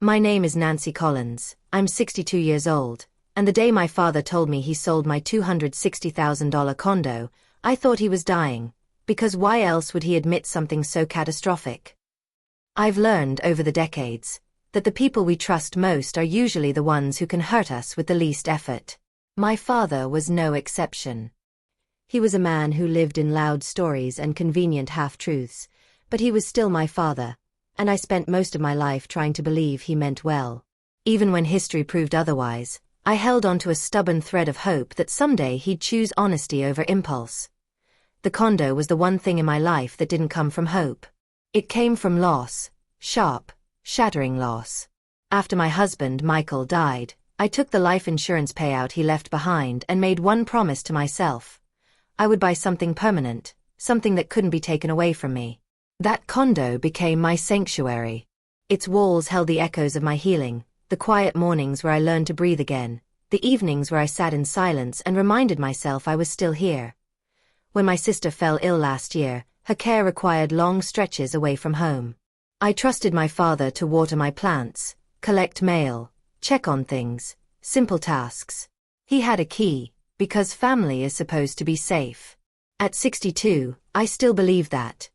My name is Nancy Collins, I'm 62 years old, and the day my father told me he sold my $260,000 condo, I thought he was dying, because why else would he admit something so catastrophic? I've learned over the decades that the people we trust most are usually the ones who can hurt us with the least effort. My father was no exception. He was a man who lived in loud stories and convenient half-truths, but he was still my father, and I spent most of my life trying to believe he meant well. Even when history proved otherwise, I held on to a stubborn thread of hope that someday he'd choose honesty over impulse. The condo was the one thing in my life that didn't come from hope. It came from loss, sharp, shattering loss. After my husband, Michael, died, I took the life insurance payout he left behind and made one promise to myself. I would buy something permanent, something that couldn't be taken away from me. That condo became my sanctuary. Its walls held the echoes of my healing, the quiet mornings where I learned to breathe again, the evenings where I sat in silence and reminded myself I was still here. When my sister fell ill last year, her care required long stretches away from home. I trusted my father to water my plants, collect mail, check on things, simple tasks. He had a key, because family is supposed to be safe. At 62, I still believe that.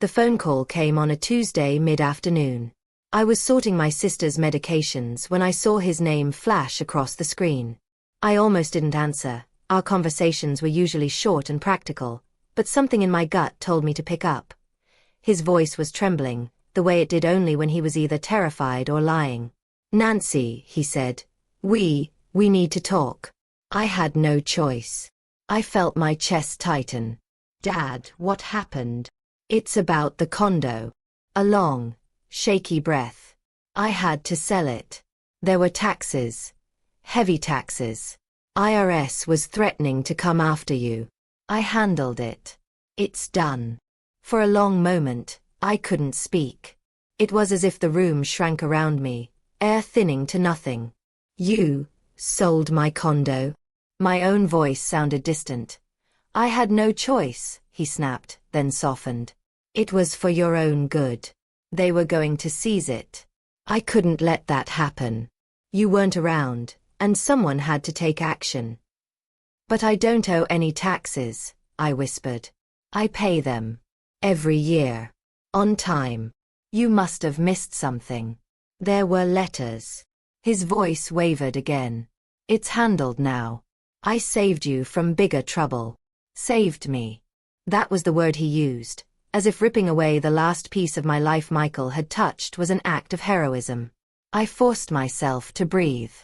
The phone call came on a Tuesday mid-afternoon. I was sorting my sister's medications when I saw his name flash across the screen. I almost didn't answer. Our conversations were usually short and practical, but something in my gut told me to pick up. His voice was trembling, the way it did only when he was either terrified or lying. "Nancy," he said, we need to talk." I had no choice. I felt my chest tighten. "Dad, what happened?" "It's about the condo." A long, shaky breath. "I had to sell it. There were taxes. Heavy taxes. IRS was threatening to come after you. I handled it. It's done." For a long moment, I couldn't speak. It was as if the room shrank around me, air thinning to nothing. "You sold my condo?" My own voice sounded distant. "I had no choice," he snapped, then softened. "It was for your own good. They were going to seize it. I couldn't let that happen. You weren't around, and someone had to take action." "But I don't owe any taxes," I whispered. "I pay them. Every year. On time. You must have missed something. There were letters." His voice wavered again. "It's handled now. I saved you from bigger trouble." Saved me. That was the word he used, as if ripping away the last piece of my life Michael had touched was an act of heroism. I forced myself to breathe.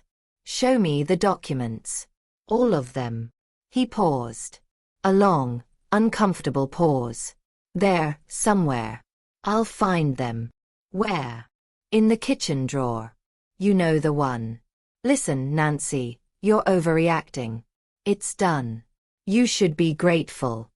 "Show me the documents." "All of them." He paused. A long, uncomfortable pause. "There, somewhere. I'll find them." "Where?" "In the kitchen drawer. You know the one." "Listen, Nancy, you're overreacting. It's done. You should be grateful."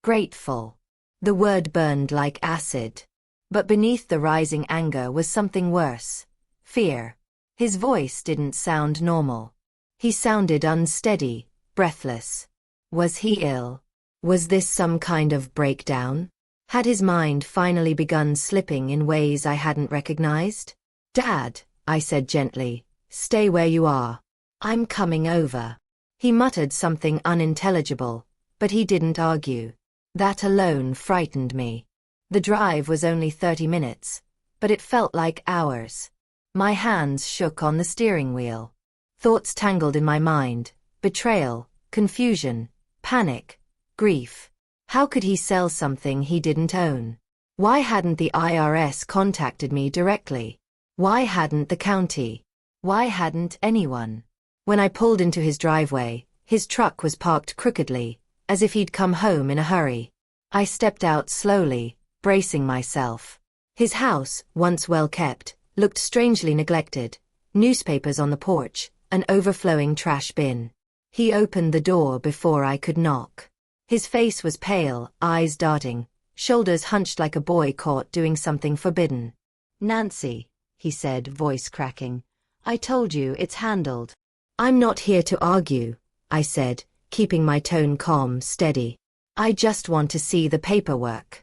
Grateful. The word burned like acid. But beneath the rising anger was something worse. Fear. His voice didn't sound normal. He sounded unsteady, breathless. Was he ill? Was this some kind of breakdown? Had his mind finally begun slipping in ways I hadn't recognized? "Dad," I said gently, "stay where you are. I'm coming over." He muttered something unintelligible, but he didn't argue. That alone frightened me. The drive was only 30 minutes, but it felt like hours. My hands shook on the steering wheel. Thoughts tangled in my mind: betrayal, confusion, panic, grief. How could he sell something he didn't own? Why hadn't the IRS contacted me directly? Why hadn't the county? Why hadn't anyone? When I pulled into his driveway, his truck was parked crookedly, as if he'd come home in a hurry. I stepped out slowly, bracing myself. His house, once well kept, looked strangely neglected. Newspapers on the porch, an overflowing trash bin. He opened the door before I could knock. His face was pale, eyes darting, shoulders hunched like a boy caught doing something forbidden. "Nancy," he said, voice cracking, "I told you it's handled." "I'm not here to argue," I said, keeping my tone calm, steady. "I just want to see the paperwork."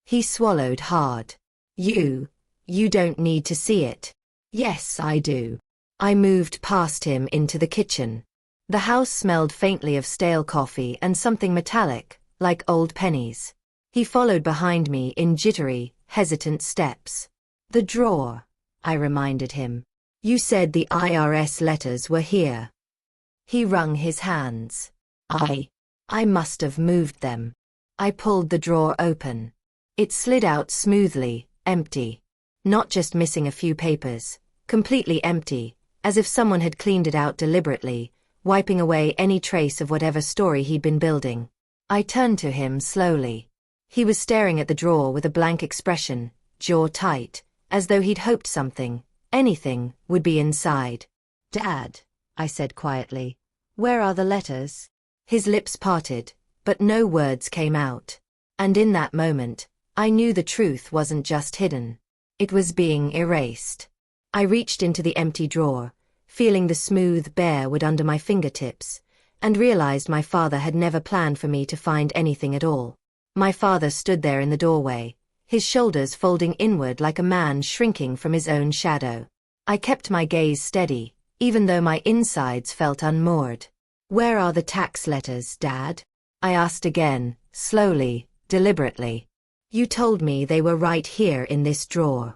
He swallowed hard. You don't need to see it." Yes, I do. I moved past him into the kitchen. The house smelled faintly of stale coffee and something metallic, like old pennies. He followed behind me in jittery, hesitant steps. The drawer, I reminded him. You said the IRS letters were here. He wrung his hands. I must have moved them. I pulled the drawer open. It slid out smoothly, empty. Not just missing a few papers, completely empty, as if someone had cleaned it out deliberately, wiping away any trace of whatever story he'd been building. I turned to him slowly. He was staring at the drawer with a blank expression, jaw tight, as though he'd hoped something, anything, would be inside. Dad, I said quietly, where are the letters? His lips parted, but no words came out. And in that moment, I knew the truth wasn't just hidden. It was being erased. I reached into the empty drawer, feeling the smooth bare wood under my fingertips, and realized my father had never planned for me to find anything at all. My father stood there in the doorway, his shoulders folding inward like a man shrinking from his own shadow. I kept my gaze steady, even though my insides felt unmoored. Where are the tax letters, Dad? I asked again, slowly, deliberately. You told me they were right here in this drawer.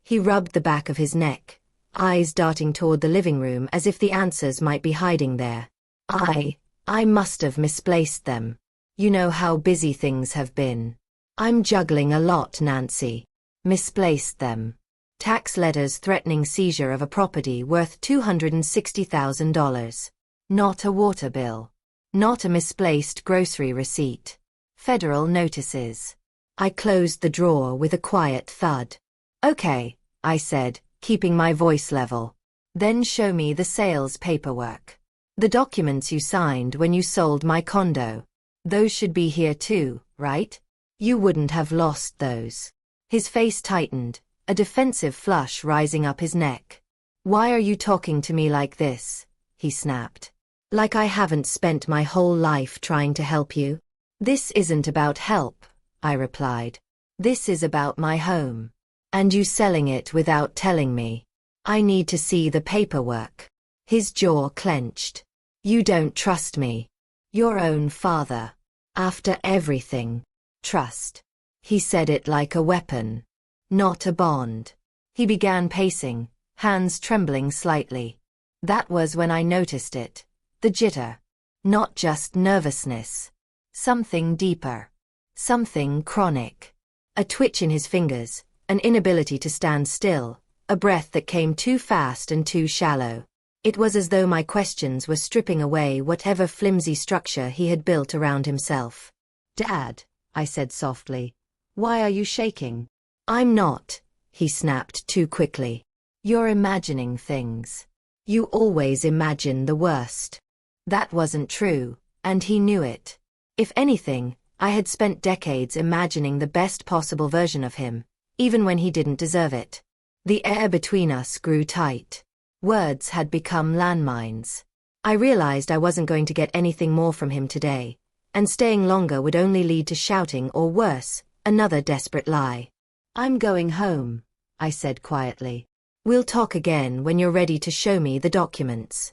He rubbed the back of his neck, eyes darting toward the living room as if the answers might be hiding there. I must have misplaced them. You know how busy things have been. I'm juggling a lot, Nancy. Misplaced them. Tax letters threatening seizure of a property worth $260,000. Not a water bill. Not a misplaced grocery receipt. Federal notices. I closed the drawer with a quiet thud. Okay, I said, keeping my voice level. Then show me the sales paperwork. The documents you signed when you sold my condo. Those should be here too, right? You wouldn't have lost those. His face tightened, a defensive flush rising up his neck. Why are you talking to me like this? He snapped. Like I haven't spent my whole life trying to help you? This isn't about help, I replied. This is about my home. And you selling it without telling me. I need to see the paperwork. His jaw clenched. You don't trust me. Your own father. After everything. Trust. He said it like a weapon. Not a bond. He began pacing, hands trembling slightly. That was when I noticed it. The jitter. Not just nervousness. Something deeper. Something chronic. A twitch in his fingers, an inability to stand still, a breath that came too fast and too shallow. It was as though my questions were stripping away whatever flimsy structure he had built around himself. Dad, I said softly, why are you shaking? I'm not, he snapped too quickly. You're imagining things. You always imagine the worst. That wasn't true, and he knew it. If anything, I had spent decades imagining the best possible version of him, even when he didn't deserve it. The air between us grew tight. Words had become landmines. I realized I wasn't going to get anything more from him today, and staying longer would only lead to shouting or worse, another desperate lie. I'm going home, I said quietly. We'll talk again when you're ready to show me the documents.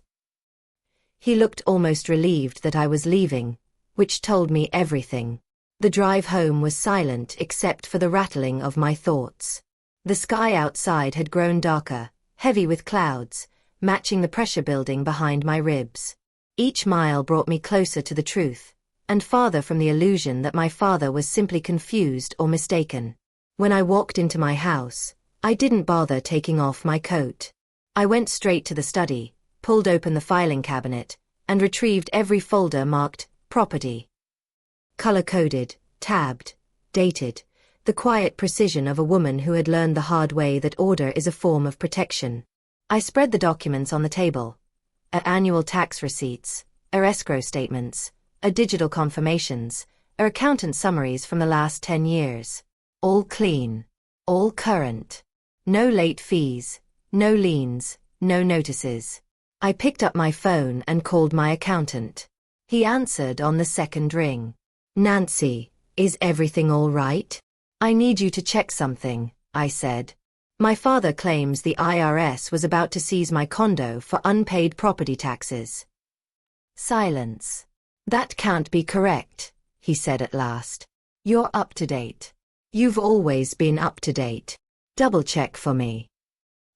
He looked almost relieved that I was leaving, which told me everything. The drive home was silent except for the rattling of my thoughts. The sky outside had grown darker, heavy with clouds, matching the pressure building behind my ribs. Each mile brought me closer to the truth, and farther from the illusion that my father was simply confused or mistaken. When I walked into my house, I didn't bother taking off my coat. I went straight to the study, pulled open the filing cabinet, and retrieved every folder marked property. Color-coded, tabbed, dated, the quiet precision of a woman who had learned the hard way that order is a form of protection. I spread the documents on the table. Annual tax receipts, escrow statements, digital confirmations, accountant summaries from the last 10 years. All clean. All current. No late fees, no liens, no notices. I picked up my phone and called my accountant. He answered on the second ring. Nancy, is everything all right? I need you to check something, I said. My father claims the IRS was about to seize my condo for unpaid property taxes. Silence. That can't be correct, he said at last. You're up to date. You've always been up to date. Double check for me.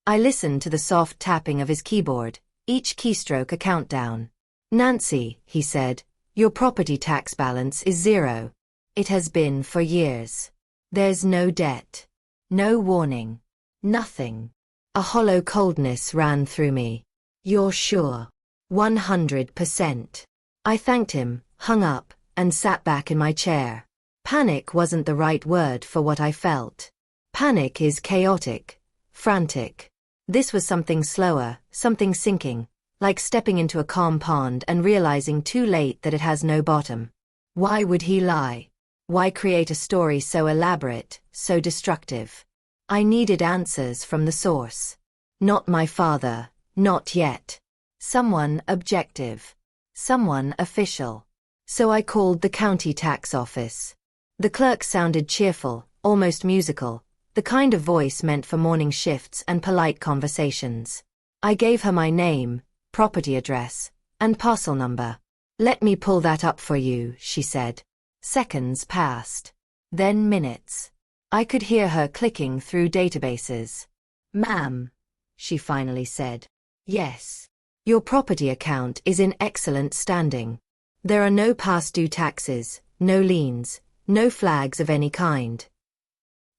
I listened to the soft tapping of his keyboard, each keystroke a countdown. Nancy, he said, your property tax balance is 0. It has been for years. There's no debt. No warning. Nothing. A hollow coldness ran through me. You're sure? 100%. I thanked him, hung up, and sat back in my chair. Panic wasn't the right word for what I felt. Panic is chaotic, frantic. This was something slower, something sinking, like stepping into a calm pond and realizing too late that it has no bottom. Why would he lie? Why create a story so elaborate, so destructive? I needed answers from the source. Not my father, not yet. Someone objective. Someone official. So I called the county tax office. The clerk sounded cheerful, almost musical, the kind of voice meant for morning shifts and polite conversations. I gave her my name, property address, and parcel number. Let me pull that up for you, she said. Seconds passed. Then minutes. I could hear her clicking through databases. Ma'am, she finally said. Yes. Your property account is in excellent standing. There are no past due taxes, no liens, no flags of any kind.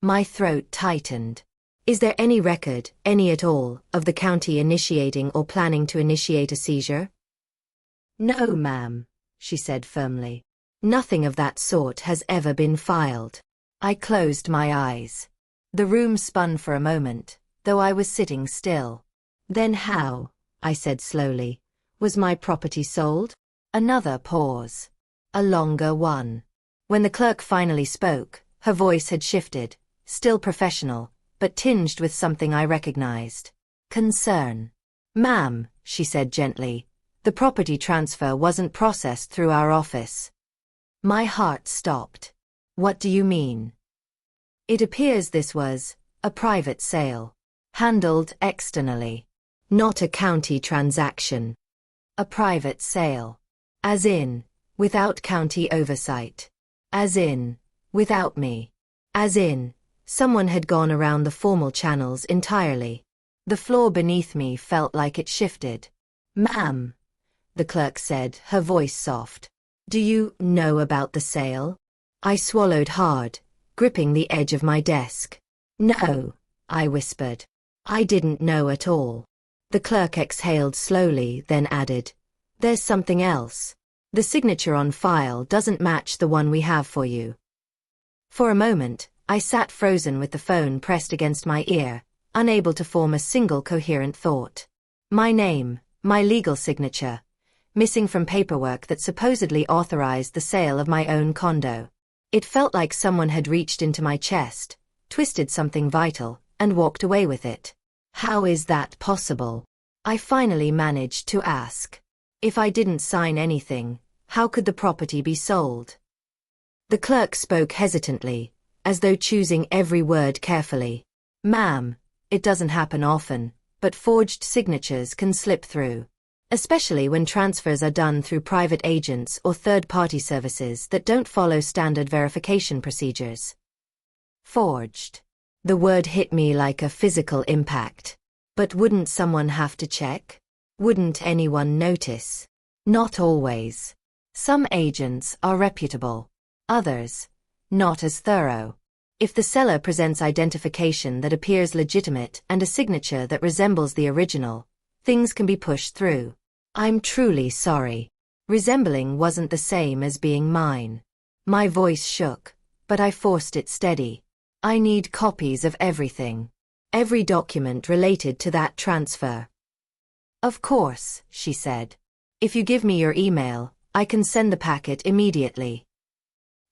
My throat tightened. Is there any record, any at all, of the county initiating or planning to initiate a seizure? No, ma'am, she said firmly. Nothing of that sort has ever been filed. I closed my eyes. The room spun for a moment, though I was sitting still. Then how, I said slowly, was my property sold? Another pause. A longer one. When the clerk finally spoke, her voice had shifted, still professional, but tinged with something I recognized. Concern. Ma'am, she said gently, the property transfer wasn't processed through our office. My heart stopped. What do you mean? It appears this was a private sale, handled externally. Not a county transaction. A private sale. As in, without county oversight. As in, without me. As in, someone had gone around the formal channels entirely. The floor beneath me felt like it shifted. Ma'am, the clerk said, her voice soft. Do you know about the sale? I swallowed hard, gripping the edge of my desk. No, I whispered. I didn't know at all. The clerk exhaled slowly, then added, there's something else. The signature on file doesn't match the one we have for you. For a moment, I sat frozen with the phone pressed against my ear, unable to form a single coherent thought. My name, my legal signature, missing from paperwork that supposedly authorized the sale of my own condo. It felt like someone had reached into my chest, twisted something vital, and walked away with it. How is that possible? I finally managed to ask. If I didn't sign anything, how could the property be sold? The clerk spoke hesitantly, as though choosing every word carefully. Ma'am, it doesn't happen often, but forged signatures can slip through. Especially when transfers are done through private agents or third-party services that don't follow standard verification procedures. Forged. The word hit me like a physical impact. But wouldn't someone have to check? Wouldn't anyone notice? Not always. Some agents are reputable. Others, not as thorough. If the seller presents identification that appears legitimate and a signature that resembles the original, things can be pushed through. I'm truly sorry. Resembling wasn't the same as being mine. My voice shook, but I forced it steady. I need copies of everything. Every document related to that transfer. Of course, she said. If you give me your email, I can send the packet immediately.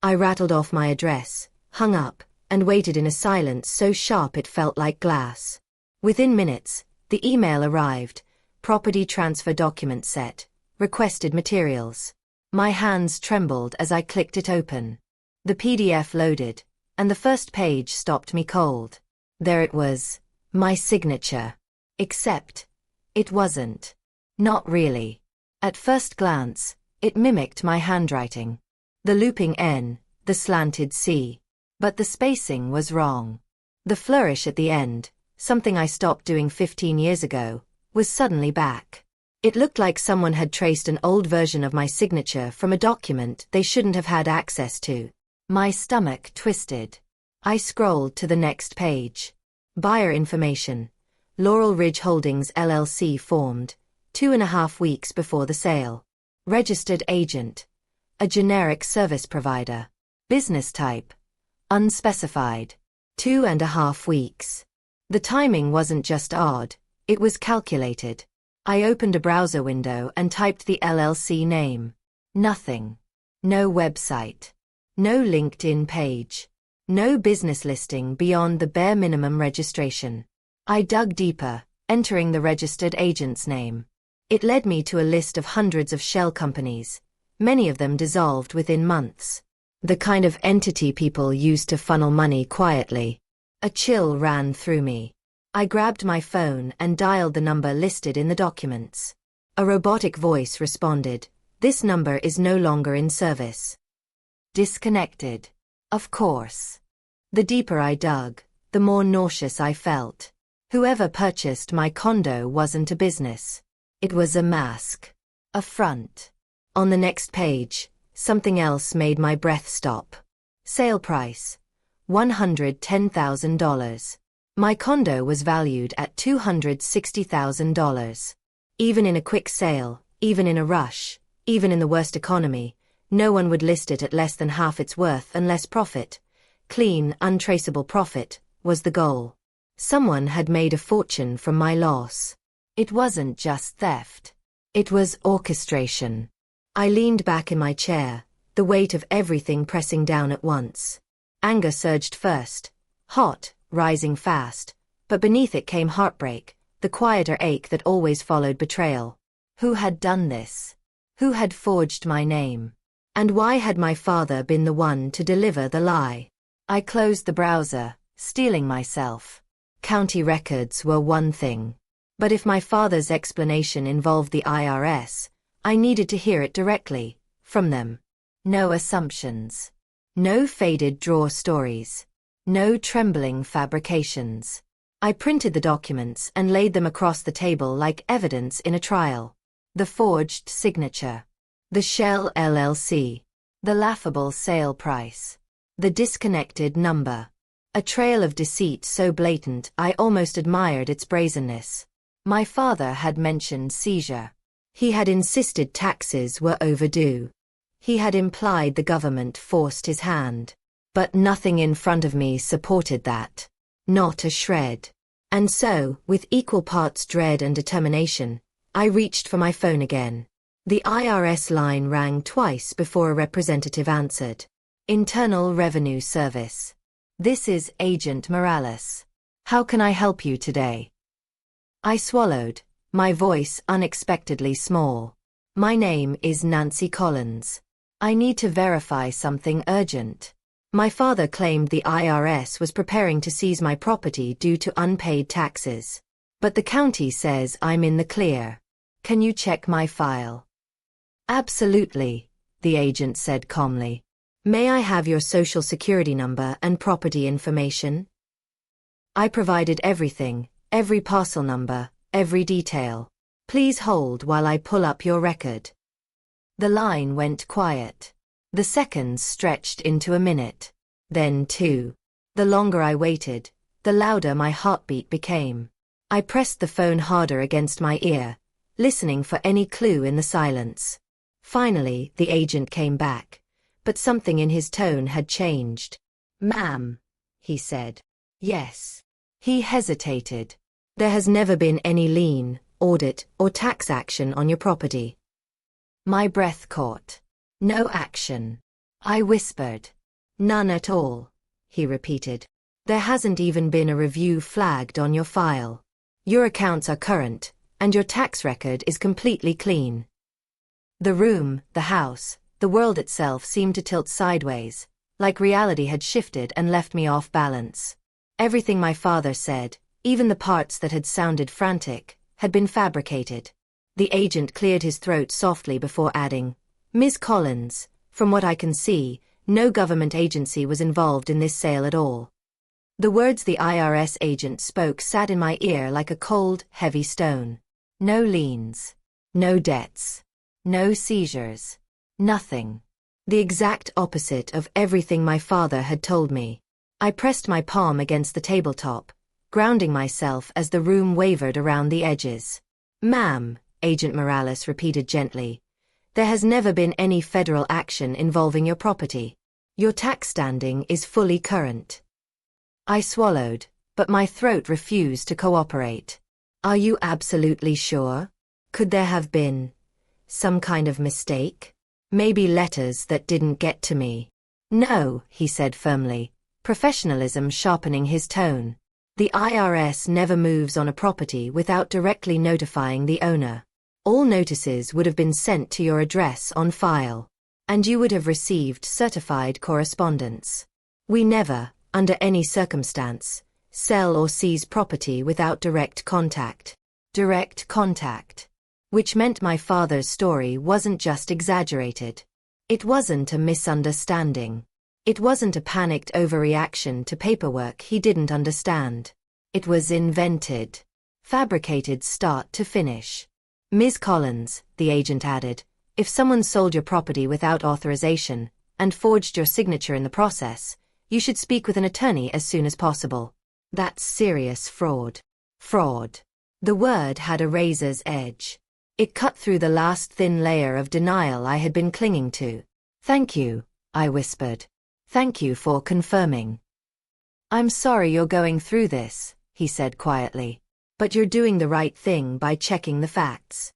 I rattled off my address, hung up, and waited in a silence so sharp it felt like glass. Within minutes, the email arrived. Property transfer document set. Requested materials. My hands trembled as I clicked it open. The PDF loaded, and the first page stopped me cold. There it was. My signature. Except, it wasn't. Not really. At first glance, it mimicked my handwriting. The looping N, the slanted C. But the spacing was wrong. The flourish at the end, something I stopped doing 15 years ago, was suddenly back. It looked like someone had traced an old version of my signature from a document they shouldn't have had access to. My stomach twisted. I scrolled to the next page. Buyer information. Laurel Ridge Holdings LLC formed 2.5 weeks before the sale. Registered agent. A generic service provider. Business type. Unspecified. 2.5 weeks. The timing wasn't just odd, it was calculated. I opened a browser window and typed the LLC name. Nothing. No website. No LinkedIn page. No business listing beyond the bare minimum registration. I dug deeper, entering the registered agent's name. It led me to a list of hundreds of shell companies, many of them dissolved within months. The kind of entity people use to funnel money quietly. A chill ran through me. I grabbed my phone and dialed the number listed in the documents. A robotic voice responded, "This number is no longer in service." Disconnected. Of course. The deeper I dug, the more nauseous I felt. Whoever purchased my condo wasn't a business. It was a mask. A front. On the next page, something else made my breath stop. Sale price. $110,000. My condo was valued at $260,000. Even in a quick sale, even in a rush, even in the worst economy, no one would list it at less than half its worth unless profit, clean, untraceable profit, was the goal. Someone had made a fortune from my loss. It wasn't just theft. It was orchestration. I leaned back in my chair, the weight of everything pressing down at once. Anger surged first, hot, rising fast, but beneath it came heartbreak, the quieter ache that always followed betrayal. Who had done this? Who had forged my name? And why had my father been the one to deliver the lie? I closed the browser, steeling myself. County records were one thing. But if my father's explanation involved the IRS, I needed to hear it directly, from them. No assumptions. No faded drawer stories. No trembling fabrications. I printed the documents and laid them across the table like evidence in a trial. The forged signature. The Shell LLC. The laughable sale price. The disconnected number. A trail of deceit so blatant I almost admired its brazenness. My father had mentioned seizure. He had insisted taxes were overdue. He had implied the government forced his hand. But nothing in front of me supported that. Not a shred. And so, with equal parts dread and determination, I reached for my phone again. The IRS line rang twice before a representative answered. Internal Revenue Service. This is Agent Morales. How can I help you today? I swallowed, my voice unexpectedly small. My name is Nancy Collins. I need to verify something urgent. My father claimed the IRS was preparing to seize my property due to unpaid taxes. But the county says I'm in the clear. Can you check my file? Absolutely, the agent said calmly. May I have your social security number and property information? I provided everything, every parcel number, every detail. Please hold while I pull up your record. The line went quiet. The seconds stretched into a minute. Then 2. The longer I waited, the louder my heartbeat became. I pressed the phone harder against my ear, listening for any clue in the silence. Finally, the agent came back, but something in his tone had changed. Ma'am, he said. Yes. He hesitated. There has never been any lien, audit, or tax action on your property. My breath caught. No action. I whispered. None at all, he repeated. There hasn't even been a review flagged on your file. Your accounts are current, and your tax record is completely clean. The room, the house, the world itself seemed to tilt sideways, like reality had shifted and left me off balance. Everything my father said, Even the parts that had sounded frantic had been fabricated. The agent cleared his throat softly before adding, "Ms. Collins, from what I can see, no government agency was involved in this sale at all." The words the IRS agent spoke sat in my ear like a cold, heavy stone. No liens. No debts. No seizures. Nothing. The exact opposite of everything my father had told me. I pressed my palm against the tabletop, grounding myself as the room wavered around the edges. "Ma'am," Agent Morales repeated gently, "there has never been any federal action involving your property. Your tax standing is fully current." I swallowed, but my throat refused to cooperate. "Are you absolutely sure? Could there have been some kind of mistake? Maybe letters that didn't get to me?" "No," he said firmly, professionalism sharpening his tone. "The IRS never moves on a property without directly notifying the owner. All notices would have been sent to your address on file, and you would have received certified correspondence. We never, under any circumstance, sell or seize property without direct contact." Direct contact. Which meant my father's story wasn't just exaggerated. It wasn't a misunderstanding. It wasn't a panicked overreaction to paperwork he didn't understand. It was invented. Fabricated start to finish. "Ms. Collins," the agent added, "if someone sold your property without authorization and forged your signature in the process, you should speak with an attorney as soon as possible. That's serious fraud." Fraud. The word had a razor's edge. It cut through the last thin layer of denial I had been clinging to. "Thank you," I whispered. "Thank you for confirming." "I'm sorry you're going through this," he said quietly, "but you're doing the right thing by checking the facts."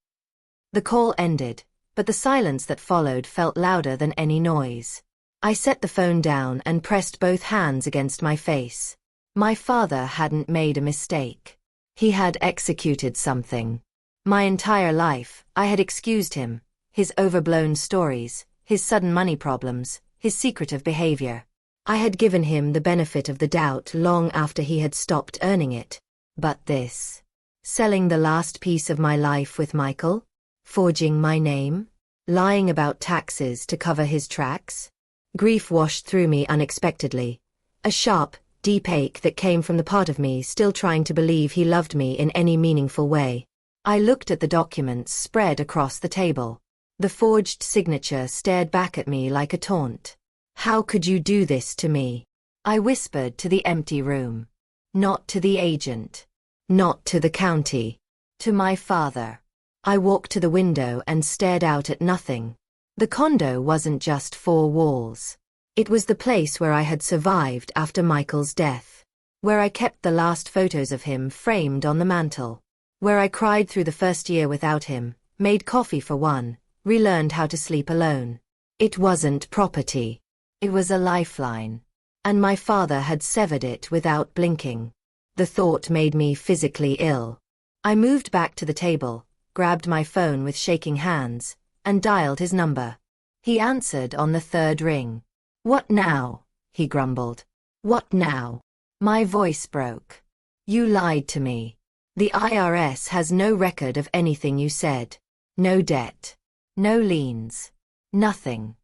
The call ended, but the silence that followed felt louder than any noise. I set the phone down and pressed both hands against my face. My father hadn't made a mistake. He had executed something. My entire life, I had excused him, his overblown stories, his sudden money problems, his secretive behavior. I had given him the benefit of the doubt long after he had stopped earning it. But this. Selling the last piece of my life with Michael? Forging my name? Lying about taxes to cover his tracks? Grief washed through me unexpectedly. A sharp, deep ache that came from the part of me still trying to believe he loved me in any meaningful way. I looked at the documents spread across the table. The forged signature stared back at me like a taunt. "How could you do this to me?" I whispered to the empty room. Not to the agent. Not to the county. To my father. I walked to the window and stared out at nothing. The condo wasn't just four walls. It was the place where I had survived after Michael's death. Where I kept the last photos of him framed on the mantel. Where I cried through the first year without him, made coffee for one, relearned how to sleep alone. It wasn't property. It was a lifeline. And my father had severed it without blinking. The thought made me physically ill. I moved back to the table, grabbed my phone with shaking hands, and dialed his number. He answered on the third ring. "What now?" he grumbled. "What now?" My voice broke. "You lied to me. The IRS has no record of anything you said. No debt. No liens. Nothing.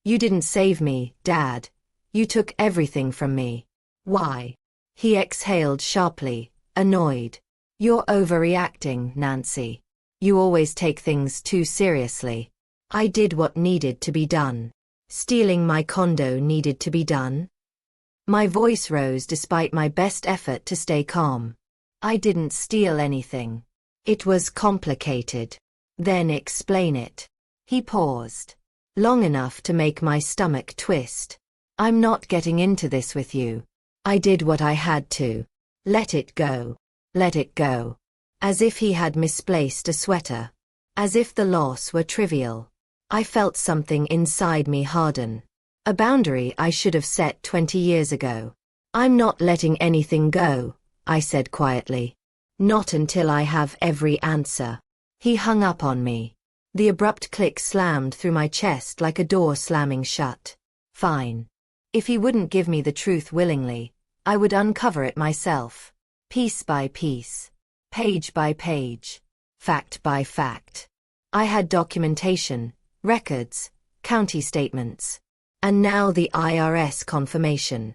You didn't save me, Dad. You took everything from me. Why?" He exhaled sharply, annoyed. "You're overreacting, Nancy. You always take things too seriously. I did what needed to be done. Stealing my condo needed to be done." My voice rose despite my best effort to stay calm. "I didn't steal anything. It was complicated." "Then explain it." He paused. Long enough to make my stomach twist. "I'm not getting into this with you. I did what I had to. Let it go. Let it go." As if he had misplaced a sweater. As if the loss were trivial. I felt something inside me harden. A boundary I should have set 20 years ago. "I'm not letting anything go," I said quietly. "Not until I have every answer." He hung up on me. The abrupt click slammed through my chest like a door slamming shut. Fine. If he wouldn't give me the truth willingly, I would uncover it myself. piece by piece, page by page, fact by fact. I had documentation, records, county statements, and now the IRS confirmation.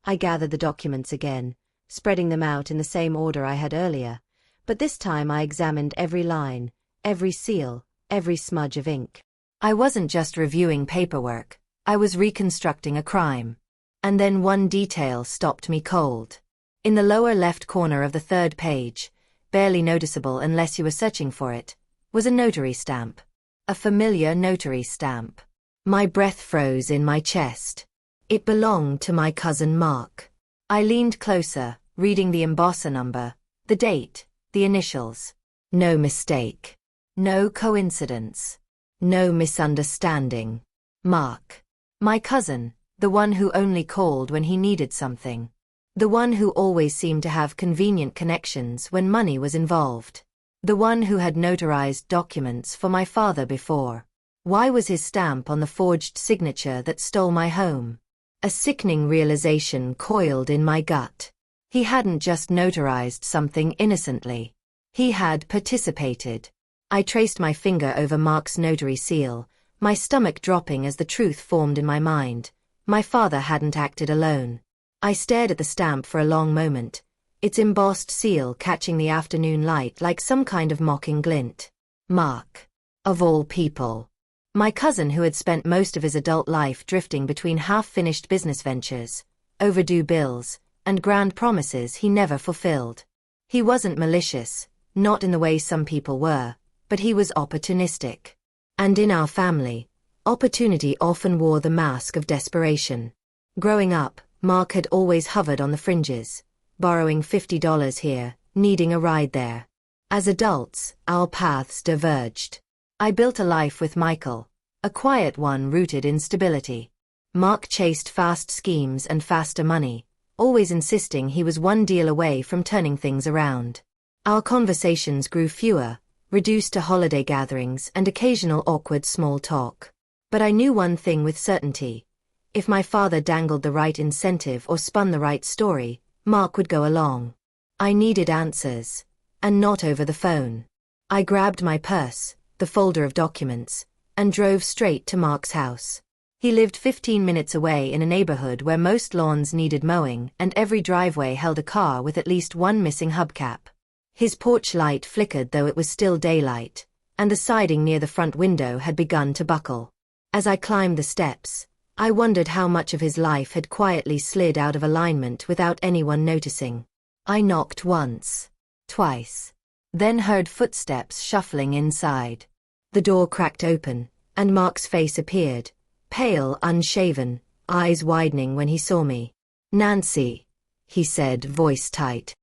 I gathered the documents again, spreading them out in the same order I had earlier, but this time I examined every line, every seal, every smudge of ink. I wasn't just reviewing paperwork, I was reconstructing a crime. And then one detail stopped me cold. In the lower left corner of the third page, barely noticeable unless you were searching for it, was a notary stamp. A familiar notary stamp. My breath froze in my chest. It belonged to my cousin Mark. I leaned closer, reading the embosser number, the date, the initials. No mistake. No coincidence. No misunderstanding. Mark. My cousin, the one who only called when he needed something. The one who always seemed to have convenient connections when money was involved. The one who had notarized documents for my father before. Why was his stamp on the forged signature that stole my home? A sickening realization coiled in my gut. He hadn't just notarized something innocently. He had participated. I traced my finger over Mark's notary seal, my stomach dropping as the truth formed in my mind. My father hadn't acted alone. I stared at the stamp for a long moment, its embossed seal catching the afternoon light like some kind of mocking glint. Mark. Of all people. My cousin who had spent most of his adult life drifting between half-finished business ventures, overdue bills, and grand promises he never fulfilled. He wasn't malicious, not in the way some people were, but he was opportunistic. And in our family, opportunity often wore the mask of desperation. Growing up, Mark had always hovered on the fringes, borrowing $50 here, needing a ride there. As adults, our paths diverged. I built a life with Michael, a quiet one rooted in stability. Mark chased fast schemes and faster money, always insisting he was one deal away from turning things around. Our conversations grew fewer, reduced to holiday gatherings and occasional awkward small talk. But I knew one thing with certainty. If my father dangled the right incentive or spun the right story, Mark would go along. I needed answers. And not over the phone. I grabbed my purse, the folder of documents, and drove straight to Mark's house. He lived 15 minutes away in a neighborhood where most lawns needed mowing and every driveway held a car with at least one missing hubcap. His porch light flickered though it was still daylight, and the siding near the front window had begun to buckle. As I climbed the steps, I wondered how much of his life had quietly slid out of alignment without anyone noticing. I knocked once, twice, then heard footsteps shuffling inside. The door cracked open, and Mark's face appeared, pale, unshaven, eyes widening when he saw me. "Nancy," he said, voice tight.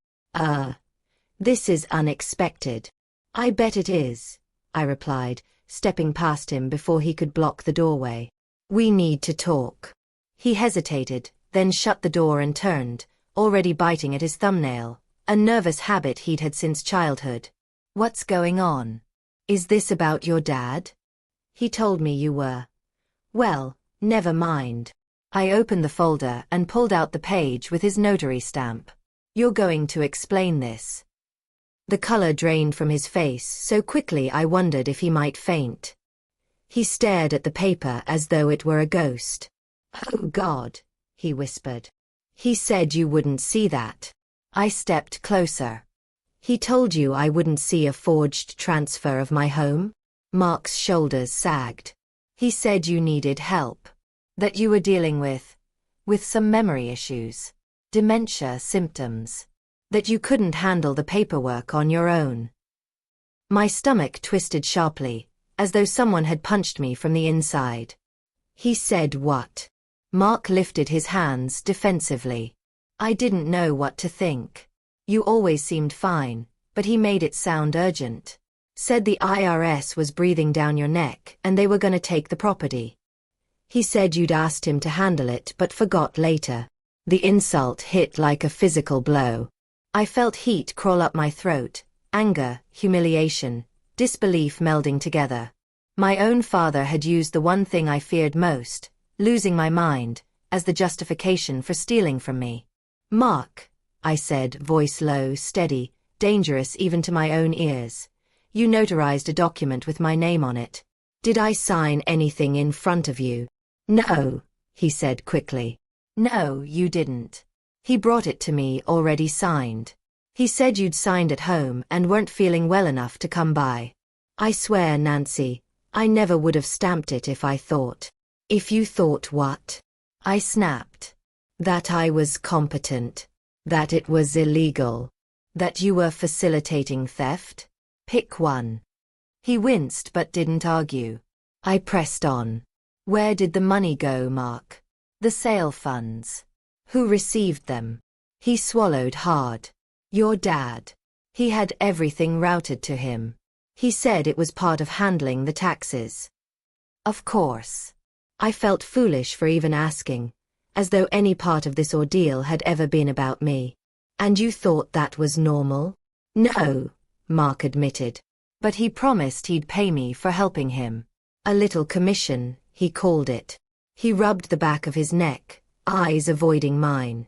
This is unexpected." "I bet it is," I replied, stepping past him before he could block the doorway. "We need to talk." He hesitated, then shut the door and turned, already biting at his thumbnail, a nervous habit he'd had since childhood. "What's going on? Is this about your dad? He told me you were." "Well, never mind." I opened the folder and pulled out the page with his notary stamp. "You're going to explain this." The color drained from his face so quickly I wondered if he might faint. He stared at the paper as though it were a ghost. "Oh God," he whispered. "He said you wouldn't see that." I stepped closer. "He told you I wouldn't see a forged transfer of my home?" Mark's shoulders sagged. "He said you needed help. That you were dealing with some memory issues, dementia symptoms. That you couldn't handle the paperwork on your own." My stomach twisted sharply, as though someone had punched me from the inside. "He said what?" Mark lifted his hands defensively. I didn't know what to think. "You always seemed fine, but he made it sound urgent. Said the IRS was breathing down your neck and they were gonna take the property. He said you'd asked him to handle it but forgot later." The insult hit like a physical blow. I felt heat crawl up my throat, anger, humiliation, disbelief melding together. My own father had used the one thing I feared most, losing my mind, as the justification for stealing from me. "Mark," I said, voice low, steady, dangerous even to my own ears. You notarized a document with my name on it. Did I sign anything in front of you? No, he said quickly. No, you didn't. He brought it to me already signed. He said you'd signed at home and weren't feeling well enough to come by. I swear, Nancy, I never would have stamped it if I thought. If you thought what? I snapped. That I was competent. That it was illegal. That you were facilitating theft? Pick one. He winced but didn't argue. I pressed on. Where did the money go, Mark? The sale funds. Who received them? He swallowed hard. Your dad. He had everything routed to him. He said it was part of handling the taxes. Of course. I felt foolish for even asking, as though any part of this ordeal had ever been about me. And you thought that was normal? No, Mark admitted. But he promised he'd pay me for helping him. A little commission, he called it. He rubbed the back of his neck, eyes avoiding mine.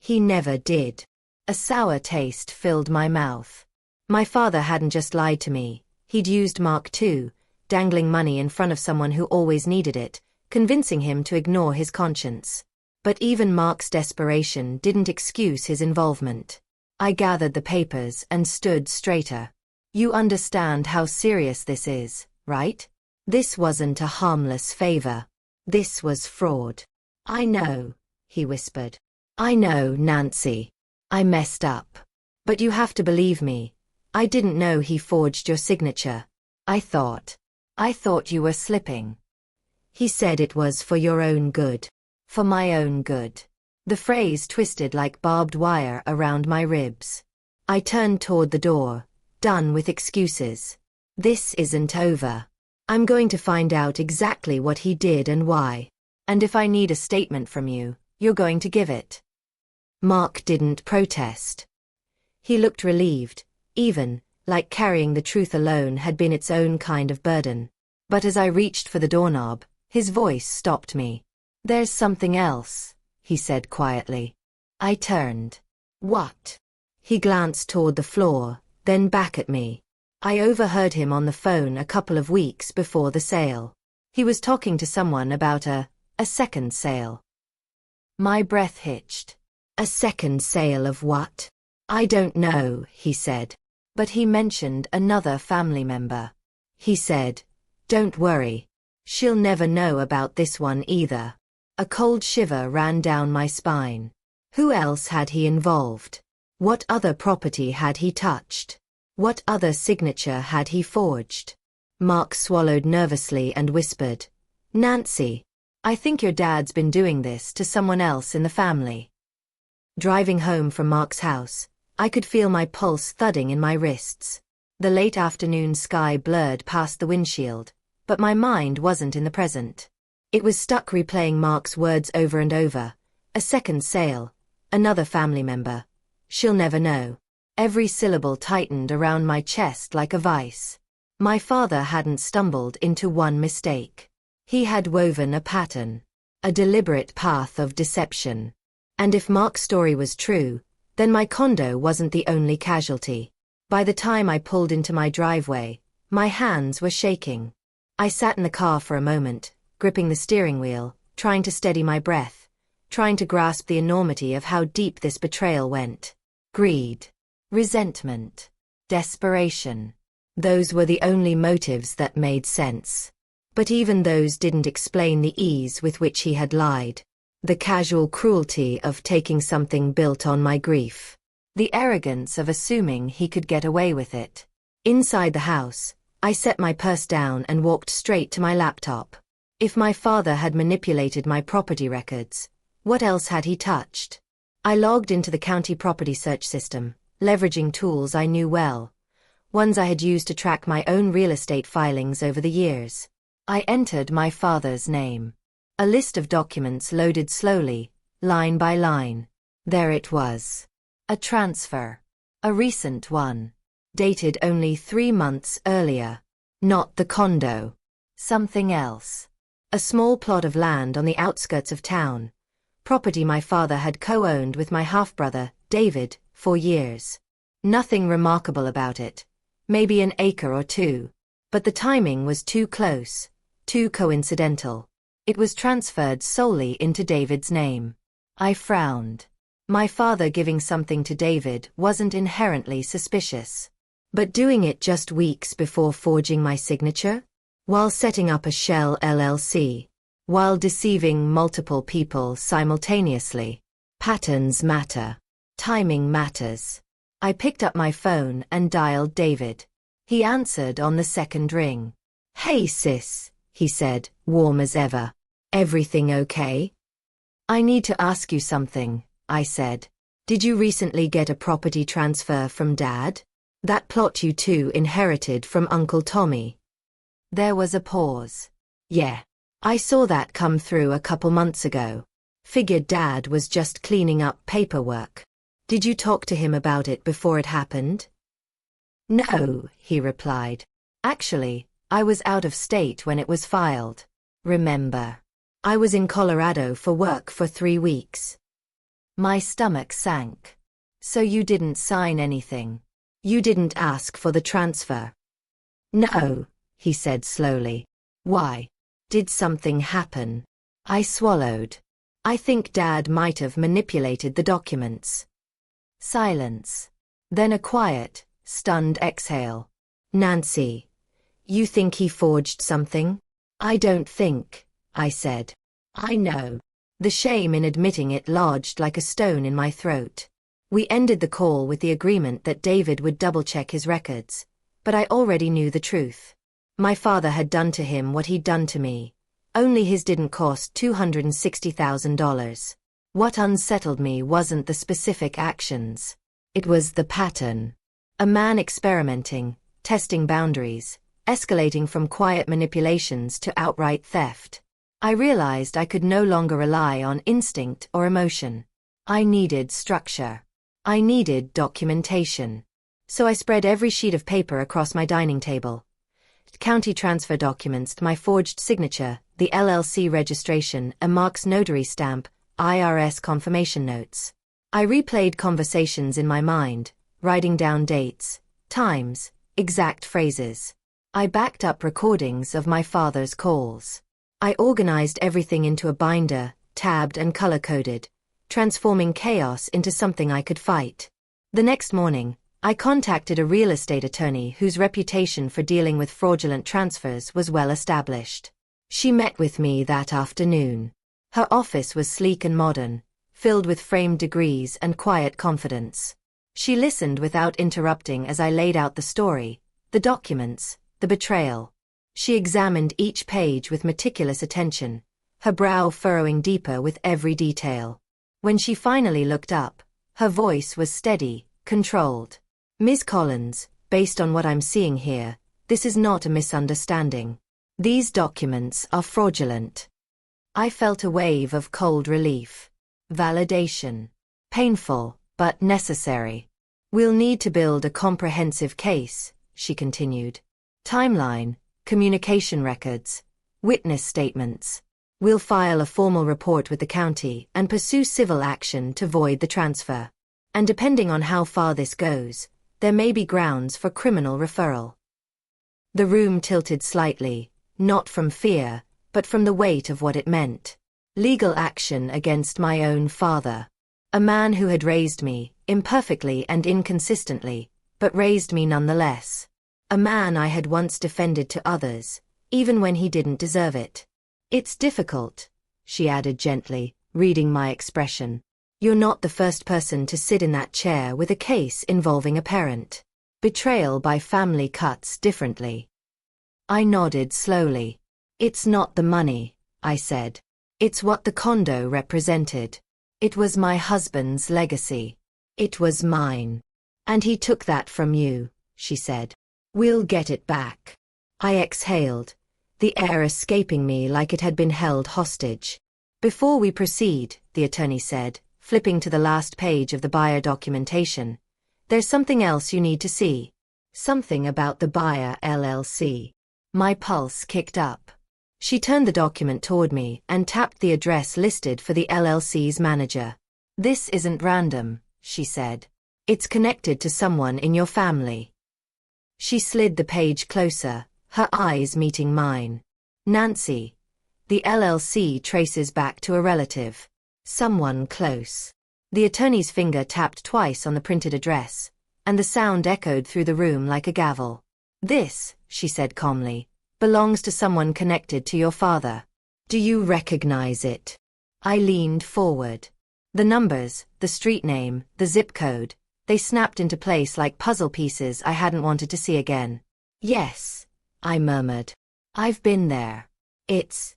He never did. A sour taste filled my mouth. My father hadn't just lied to me, he'd used Mark too, dangling money in front of someone who always needed it, convincing him to ignore his conscience. But even Mark's desperation didn't excuse his involvement. I gathered the papers and stood straighter. You understand how serious this is, right? This wasn't a harmless favor. This was fraud. I know, he whispered. I know, Nancy. I messed up. But you have to believe me. I didn't know he forged your signature. I thought you were slipping. He said it was for your own good. For my own good. The phrase twisted like barbed wire around my ribs. I turned toward the door, done with excuses. This isn't over. I'm going to find out exactly what he did and why. And if I need a statement from you, you're going to give it. Mark didn't protest. He looked relieved, even, like carrying the truth alone had been its own kind of burden. But as I reached for the doorknob, his voice stopped me. There's something else, he said quietly. I turned. What? He glanced toward the floor, then back at me. I overheard him on the phone a couple of weeks before the sale. He was talking to someone about a second sale. My breath hitched. A second sale of what? I don't know, he said. But he mentioned another family member. He said, don't worry. She'll never know about this one either. A cold shiver ran down my spine. Who else had he involved? What other property had he touched? What other signature had he forged? Mark swallowed nervously and whispered, Nancy, I think your dad's been doing this to someone else in the family. Driving home from Mark's house, I could feel my pulse thudding in my wrists. The late afternoon sky blurred past the windshield, but my mind wasn't in the present. It was stuck replaying Mark's words over and over. A second sale, another family member. She'll never know. Every syllable tightened around my chest like a vice. My father hadn't stumbled into one mistake. He had woven a pattern, a deliberate path of deception. And if Mark's story was true, then my condo wasn't the only casualty. By the time I pulled into my driveway, my hands were shaking. I sat in the car for a moment, gripping the steering wheel, trying to steady my breath, trying to grasp the enormity of how deep this betrayal went. Greed, resentment, desperation. Those were the only motives that made sense. But even those didn't explain the ease with which he had lied. The casual cruelty of taking something built on my grief. The arrogance of assuming he could get away with it. Inside the house, I set my purse down and walked straight to my laptop. If my father had manipulated my property records, what else had he touched? I logged into the county property search system, leveraging tools I knew well, ones I had used to track my own real estate filings over the years. I entered my father's name. A list of documents loaded slowly, line by line. There it was. A transfer. A recent one. Dated only 3 months earlier. Not the condo. Something else. A small plot of land on the outskirts of town. Property my father had co-owned with my half-brother, David, for years. Nothing remarkable about it. Maybe an acre or two. But the timing was too close, too coincidental. It was transferred solely into David's name. I frowned. My father giving something to David wasn't inherently suspicious. But doing it just weeks before forging my signature? While setting up a shell LLC? While deceiving multiple people simultaneously? Patterns matter. Timing matters. I picked up my phone and dialed David. He answered on the second ring. "Hey sis," he said, warm as ever. "Everything okay?" "I need to ask you something," I said. "Did you recently get a property transfer from Dad? That plot you two inherited from Uncle Tommy?" There was a pause. "Yeah. I saw that come through a couple months ago. Figured Dad was just cleaning up paperwork. Did you talk to him about it before it happened?" "No," he replied. "Actually, I was out of state when it was filed. Remember? I was in Colorado for work for 3 weeks." My stomach sank. "So you didn't sign anything? You didn't ask for the transfer?" "No," he said slowly. "Why? Did something happen?" I swallowed. "I think Dad might have manipulated the documents." Silence. Then a quiet, stunned exhale. "Nancy, you think he forged something?" "I don't think," I said. "I know." The shame in admitting it lodged like a stone in my throat. We ended the call with the agreement that David would double-check his records. But I already knew the truth. My father had done to him what he'd done to me. Only his didn't cost $260,000. What unsettled me wasn't the specific actions. It was the pattern. A man experimenting, testing boundaries, escalating from quiet manipulations to outright theft. I realized I could no longer rely on instinct or emotion. I needed structure. I needed documentation. So I spread every sheet of paper across my dining table. County transfer documents, my forged signature, the LLC registration, a Mark's notary stamp, IRS confirmation notes. I replayed conversations in my mind, writing down dates, times, exact phrases. I backed up recordings of my father's calls. I organized everything into a binder, tabbed and color-coded, transforming chaos into something I could fight. The next morning, I contacted a real estate attorney whose reputation for dealing with fraudulent transfers was well established. She met with me that afternoon. Her office was sleek and modern, filled with framed degrees and quiet confidence. She listened without interrupting as I laid out the story, the documents, the betrayal. She examined each page with meticulous attention, her brow furrowing deeper with every detail. When she finally looked up, her voice was steady, controlled. "Ms. Collins, based on what I'm seeing here, this is not a misunderstanding. These documents are fraudulent." I felt a wave of cold relief. Validation. Painful, but necessary. "We'll need to build a comprehensive case," she continued. "Timeline, communication records, witness statements. We'll file a formal report with the county and pursue civil action to void the transfer. And depending on how far this goes, there may be grounds for criminal referral." The room tilted slightly, not from fear, but from the weight of what it meant. Legal action against my own father. A man who had raised me, imperfectly and inconsistently, but raised me nonetheless. A man I had once defended to others, even when he didn't deserve it. "It's difficult," she added gently, reading my expression. "You're not the first person to sit in that chair with a case involving a parent. Betrayal by family cuts differently." I nodded slowly. "It's not the money," I said. "It's what the condo represented. It was my husband's legacy. It was mine. And he took that from you," she said. "We'll get it back." I exhaled, the air escaping me like it had been held hostage. "Before we proceed," the attorney said, flipping to the last page of the buyer documentation, "there's something else you need to see. Something about the buyer LLC." My pulse kicked up. She turned the document toward me and tapped the address listed for the LLC's manager. "This isn't random," she said. It's connected to someone in your family. She slid the page closer, her eyes meeting mine. Nancy. The LLC traces back to a relative. Someone close. The attorney's finger tapped twice on the printed address, and the sound echoed through the room like a gavel. This, she said calmly, belongs to someone connected to your father. Do you recognize it? I leaned forward. The numbers, the street name, the zip code, they snapped into place like puzzle pieces I hadn't wanted to see again. Yes, I murmured. I've been there. It's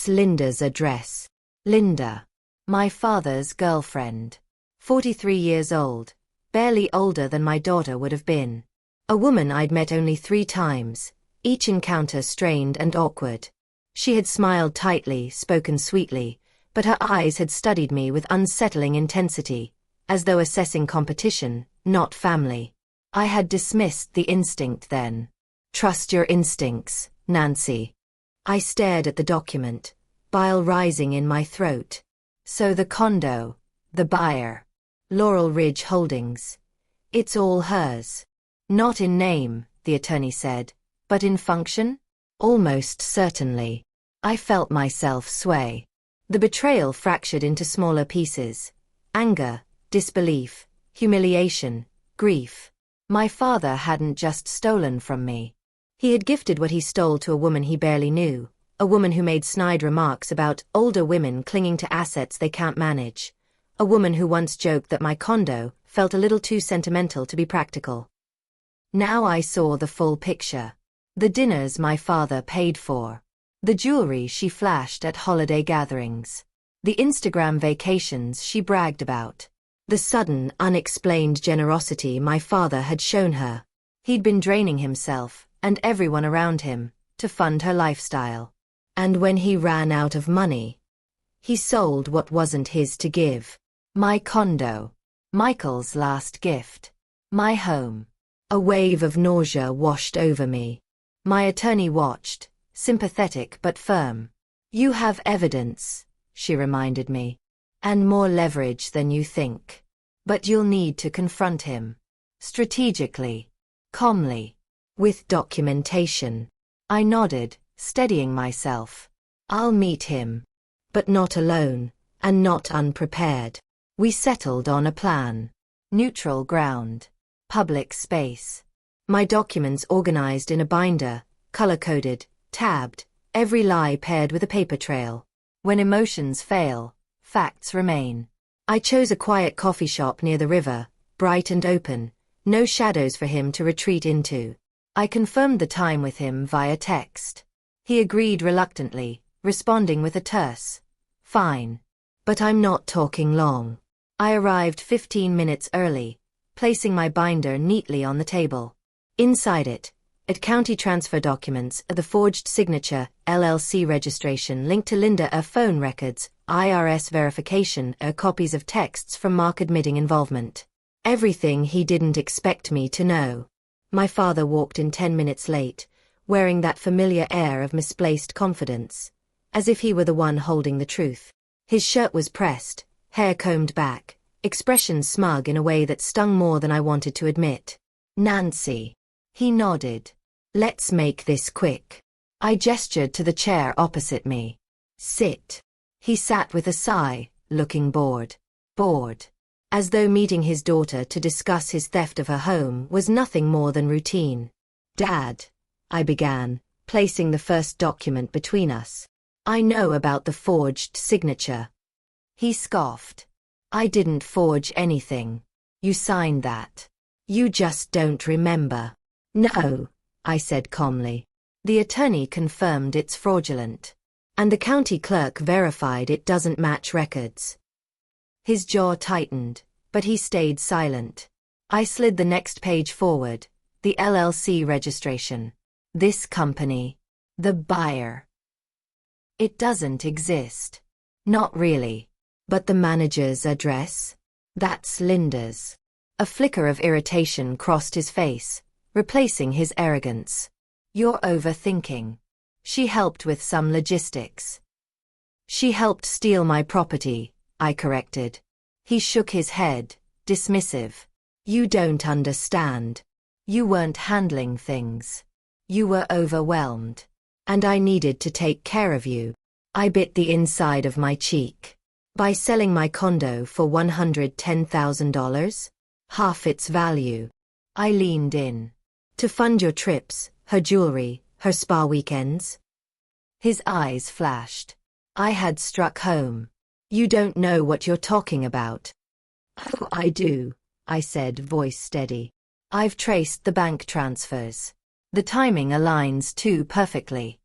Linda's address. Linda. My father's girlfriend. 43 years old, barely older than my daughter would have been. A woman I'd met only 3 times, each encounter strained and awkward. She had smiled tightly, spoken sweetly, but her eyes had studied me with unsettling intensity, as though assessing competition, not family. I had dismissed the instinct then. Trust your instincts, Nancy. I stared at the document, bile rising in my throat. So the condo, the buyer, Laurel Ridge Holdings. It's all hers. Not in name, the attorney said, but in function? Almost certainly. I felt myself sway. The betrayal fractured into smaller pieces. Anger, disbelief, humiliation, grief. My father hadn't just stolen from me. He had gifted what he stole to a woman he barely knew, a woman who made snide remarks about older women clinging to assets they can't manage, a woman who once joked that my condo felt a little too sentimental to be practical. Now I saw the full picture. The dinners my father paid for. The jewelry she flashed at holiday gatherings. The Instagram vacations she bragged about. The sudden, unexplained generosity my father had shown her. He'd been draining himself, and everyone around him, to fund her lifestyle. And when he ran out of money, he sold what wasn't his to give. My condo. Michael's last gift. My home. A wave of nausea washed over me. My attorney watched, sympathetic but firm. You have evidence, she reminded me. And more leverage than you think. But you'll need to confront him. Strategically. Calmly. With documentation. I nodded, steadying myself. I'll meet him. But not alone, and not unprepared. We settled on a plan. Neutral ground. Public space. My documents organized in a binder, color-coded, tabbed, every lie paired with a paper trail. When emotions fail, facts remain. I chose a quiet coffee shop near the river, bright and open, no shadows for him to retreat into. I confirmed the time with him via text. He agreed reluctantly, responding with a terse, "Fine. But I'm not talking long." I arrived 15 minutes early, placing my binder neatly on the table. Inside it, at county transfer documents, the forged signature, LLC registration linked to Linda, phone records, IRS verification, copies of texts from Mark admitting involvement. Everything he didn't expect me to know. My father walked in 10 minutes late, wearing that familiar air of misplaced confidence, as if he were the one holding the truth. His shirt was pressed, hair combed back, expression smug in a way that stung more than I wanted to admit. "Nancy." He nodded. "Let's make this quick." I gestured to the chair opposite me. "Sit." He sat with a sigh, looking bored. Bored. As though meeting his daughter to discuss his theft of her home was nothing more than routine. "Dad," I began, placing the first document between us. "I know about the forged signature." He scoffed. "I didn't forge anything. You signed that. You just don't remember." "No," I said calmly. The attorney confirmed it's fraudulent. And the county clerk verified it doesn't match records. His jaw tightened, but he stayed silent. I slid the next page forward, the LLC registration. This company. The buyer. It doesn't exist. Not really. But the manager's address? That's Linda's. A flicker of irritation crossed his face, replacing his arrogance. "You're overthinking." She helped with some logistics. "She helped steal my property," I corrected. He shook his head, dismissive. You don't understand. You weren't handling things. You were overwhelmed. And I needed to take care of you. I bit the inside of my cheek. By selling my condo for $110,000? Half its value. I leaned in. To fund your trips, her jewelry, her spa weekends? His eyes flashed. I had struck home. You don't know what you're talking about. Oh, I do, I said, voice steady. I've traced the bank transfers. The timing aligns too perfectly.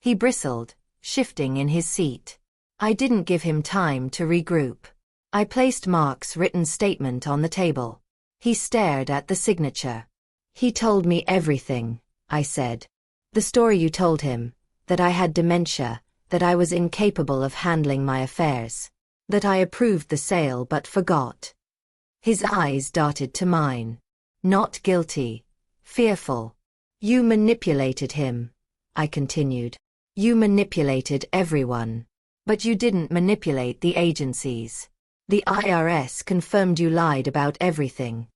He bristled, shifting in his seat. I didn't give him time to regroup. I placed Mark's written statement on the table. He stared at the signature. He told me everything, I said. The story you told him, that I had dementia, that I was incapable of handling my affairs, that I approved the sale but forgot. His eyes darted to mine. Not guilty. Fearful. You manipulated him, I continued. You manipulated everyone. But you didn't manipulate the agencies. The IRS confirmed you lied about everything.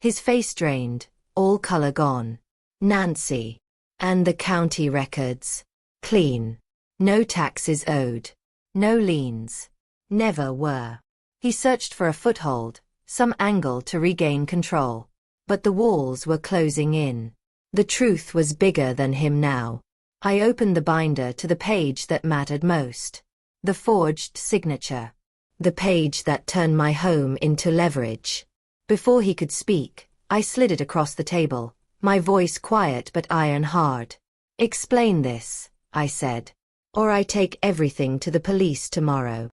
His face drained, all color gone. Nancy. And the county records. Clean. No taxes owed. No liens. Never were. He searched for a foothold, some angle to regain control. But the walls were closing in. The truth was bigger than him now. I opened the binder to the page that mattered most. The forged signature. The page that turned my home into leverage. Before he could speak, I slid it across the table, my voice quiet but iron hard. Explain this, I said. Or I take everything to the police tomorrow.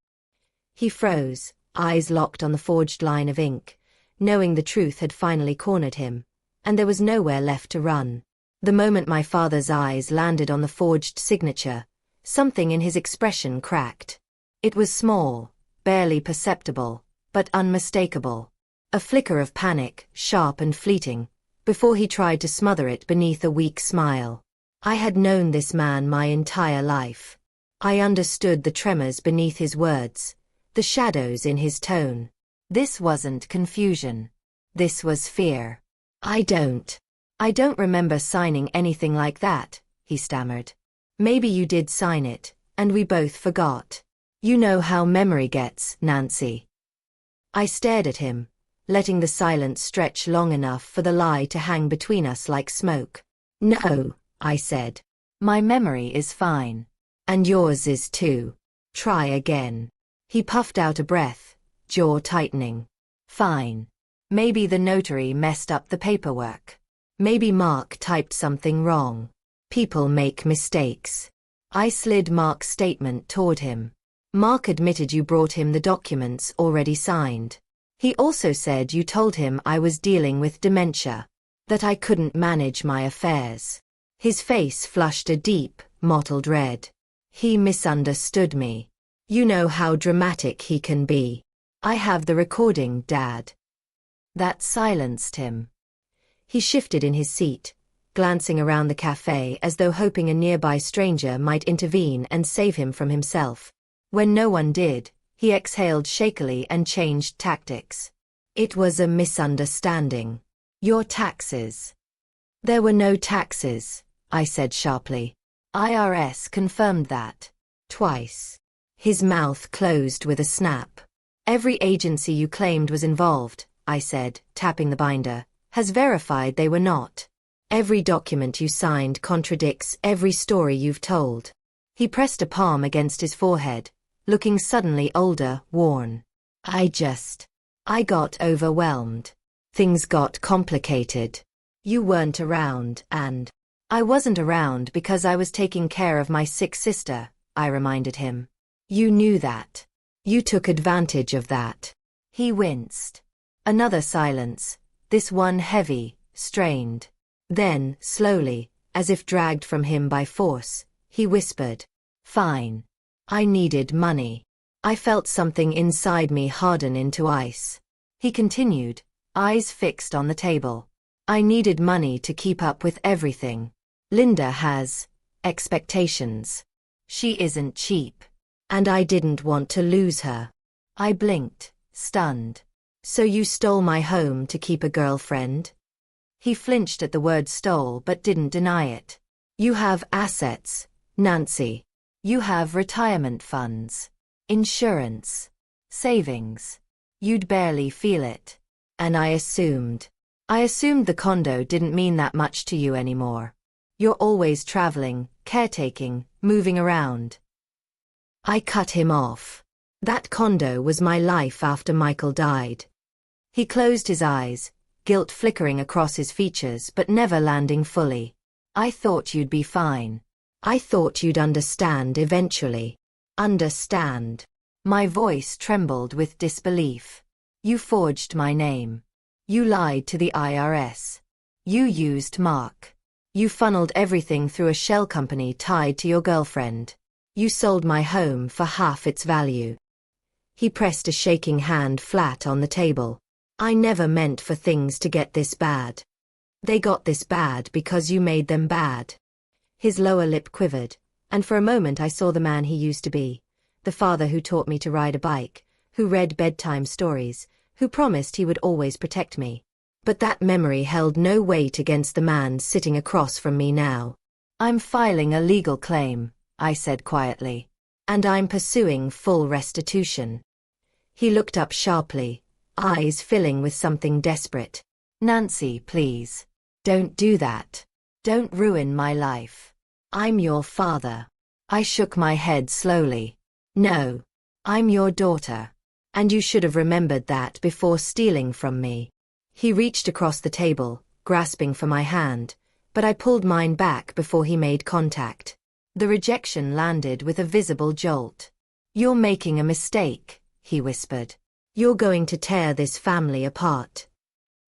He froze, eyes locked on the forged line of ink, knowing the truth had finally cornered him, and there was nowhere left to run. The moment my father's eyes landed on the forged signature, something in his expression cracked. It was small, barely perceptible, but unmistakable. A flicker of panic, sharp and fleeting, before he tried to smother it beneath a weak smile. I had known this man my entire life. I understood the tremors beneath his words, the shadows in his tone. This wasn't confusion. This was fear. I don't remember signing anything like that, he stammered. Maybe you did sign it, and we both forgot. You know how memory gets, Nancy. I stared at him, letting the silence stretch long enough for the lie to hang between us like smoke. No, I said. My memory is fine. And yours is too. Try again. He puffed out a breath, jaw tightening. Fine. Maybe the notary messed up the paperwork. Maybe Mark typed something wrong. People make mistakes. I slid Mark's statement toward him. Mark admitted you brought him the documents already signed. He also said you told him I was dealing with dementia, that I couldn't manage my affairs. His face flushed a deep, mottled red. He misunderstood me. You know how dramatic he can be. I have the recording, Dad. That silenced him. He shifted in his seat, glancing around the cafe as though hoping a nearby stranger might intervene and save him from himself. When no one did, he exhaled shakily and changed tactics. It was a misunderstanding. Your taxes. There were no taxes, I said sharply. IRS confirmed that. Twice. His mouth closed with a snap. Every agency you claimed was involved, I said, tapping the binder, has verified they were not. Every document you signed contradicts every story you've told. He pressed a palm against his forehead, looking suddenly older, worn. I got overwhelmed. Things got complicated. You weren't around, and I wasn't around because I was taking care of my sick sister, I reminded him. You knew that. You took advantage of that. He winced. Another silence, this one heavy, strained. Then, slowly, as if dragged from him by force, he whispered, Fine. I needed money. I felt something inside me harden into ice. He continued, eyes fixed on the table. I needed money to keep up with everything. Linda has expectations. She isn't cheap. And I didn't want to lose her. I blinked, stunned. So you stole my home to keep a girlfriend? He flinched at the word stole but didn't deny it. You have assets, Nancy. You have retirement funds, insurance, savings. You'd barely feel it. And I assumed the condo didn't mean that much to you anymore. You're always traveling, caretaking, moving around. I cut him off. That condo was my life after Michael died. He closed his eyes, guilt flickering across his features but never landing fully. I thought you'd be fine. I thought you'd understand eventually. Understand. My voice trembled with disbelief. You forged my name. You lied to the IRS. You used Mark. You funneled everything through a shell company tied to your girlfriend. You sold my home for half its value. He pressed a shaking hand flat on the table. I never meant for things to get this bad. They got this bad because you made them bad. His lower lip quivered, and for a moment I saw the man he used to be. The father who taught me to ride a bike, who read bedtime stories, who promised he would always protect me. But that memory held no weight against the man sitting across from me now. I'm filing a legal claim, I said quietly. And I'm pursuing full restitution. He looked up sharply, eyes filling with something desperate. Nancy, please. Don't do that. Don't ruin my life. I'm your father. I shook my head slowly. No. I'm your daughter. And you should have remembered that before stealing from me. He reached across the table, grasping for my hand, but I pulled mine back before he made contact. The rejection landed with a visible jolt. You're making a mistake, he whispered. You're going to tear this family apart.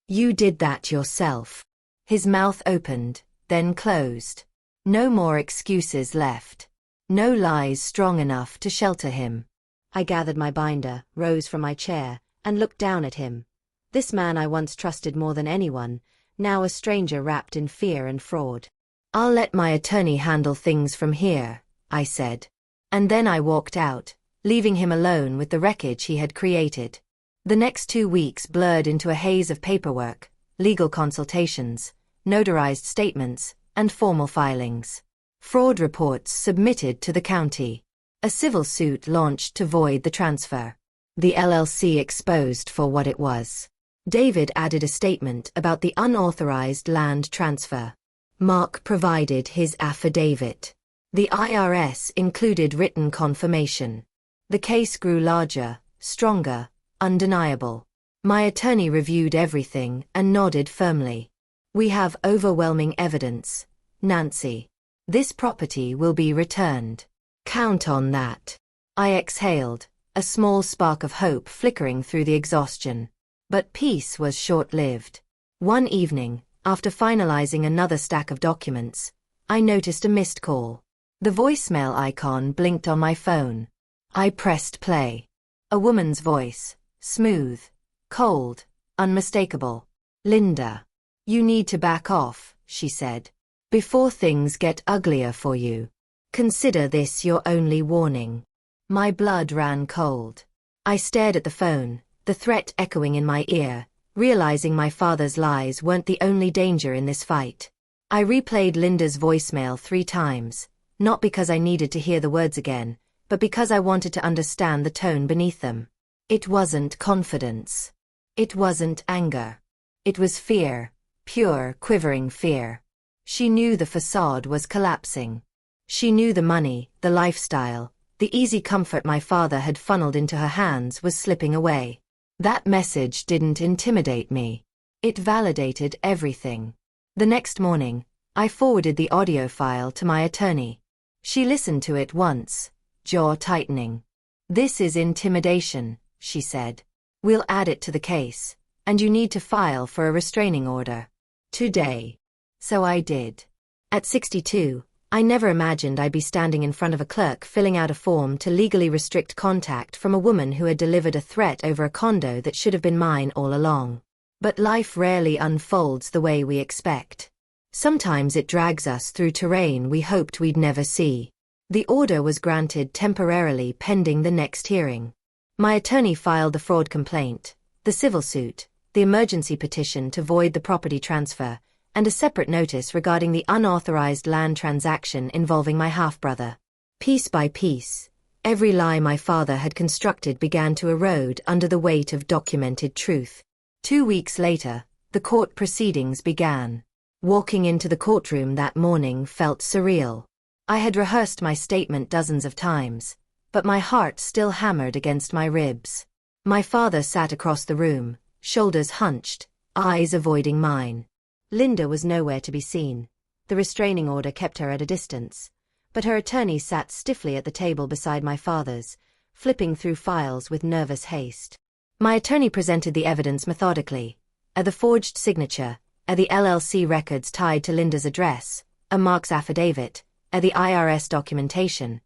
You did that yourself. His mouth opened, then closed. No more excuses left. No lies strong enough to shelter him. I gathered my binder, rose from my chair, and looked down at him. This man I once trusted more than anyone, now a stranger wrapped in fear and fraud. I'll let my attorney handle things from here, I said. And then I walked out, leaving him alone with the wreckage he had created. The next 2 weeks blurred into a haze of paperwork, legal consultations, notarized statements, and formal filings. Fraud reports submitted to the county. A civil suit launched to void the transfer. The LLC exposed for what it was. David added a statement about the unauthorized land transfer. Mark provided his affidavit. The IRS included written confirmation. The case grew larger, stronger, undeniable. My attorney reviewed everything and nodded firmly. We have overwhelming evidence, Nancy. This property will be returned. Count on that. I exhaled, a small spark of hope flickering through the exhaustion. But peace was short-lived. One evening, after finalizing another stack of documents, I noticed a missed call. The voicemail icon blinked on my phone. I pressed play. A woman's voice, smooth, cold, unmistakable. Linda. You need to back off, she said. Before things get uglier for you. Consider this your only warning. My blood ran cold. I stared at the phone, the threat echoing in my ear, realizing my father's lies weren't the only danger in this fight. I replayed Linda's voicemail 3 times, not because I needed to hear the words again, but because I wanted to understand the tone beneath them. It wasn't confidence. It wasn't anger. It was fear, pure, quivering fear. She knew the facade was collapsing. She knew the money, the lifestyle, the easy comfort my father had funneled into her hands was slipping away. That message didn't intimidate me. It validated everything. The next morning, I forwarded the audio file to my attorney. She listened to it once, jaw tightening. This is intimidation, she said. We'll add it to the case, and you need to file for a restraining order. Today. So I did. At 62, I never imagined I'd be standing in front of a clerk filling out a form to legally restrict contact from a woman who had delivered a threat over a condo that should have been mine all along. But life rarely unfolds the way we expect. Sometimes it drags us through terrain we hoped we'd never see. The order was granted temporarily pending the next hearing. My attorney filed the fraud complaint. The the civil suit, the emergency petition to void the property transfer, and a separate notice regarding the unauthorized land transaction involving my half-brother. Piece by piece, every lie my father had constructed began to erode under the weight of documented truth. 2 weeks later, the court proceedings began. Walking into the courtroom that morning felt surreal. I had rehearsed my statement dozens of times, but my heart still hammered against my ribs. My father sat across the room, shoulders hunched, eyes avoiding mine. Linda was nowhere to be seen. The restraining order kept her at a distance, but her attorney sat stiffly at the table beside my father's, flipping through files with nervous haste. My attorney presented the evidence methodically. The forged signature, the LLC records tied to Linda's address, a Mark's affidavit, the IRS documentation,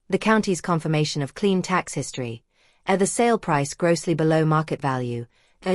the county's confirmation of clean tax history, the sale price grossly below market value,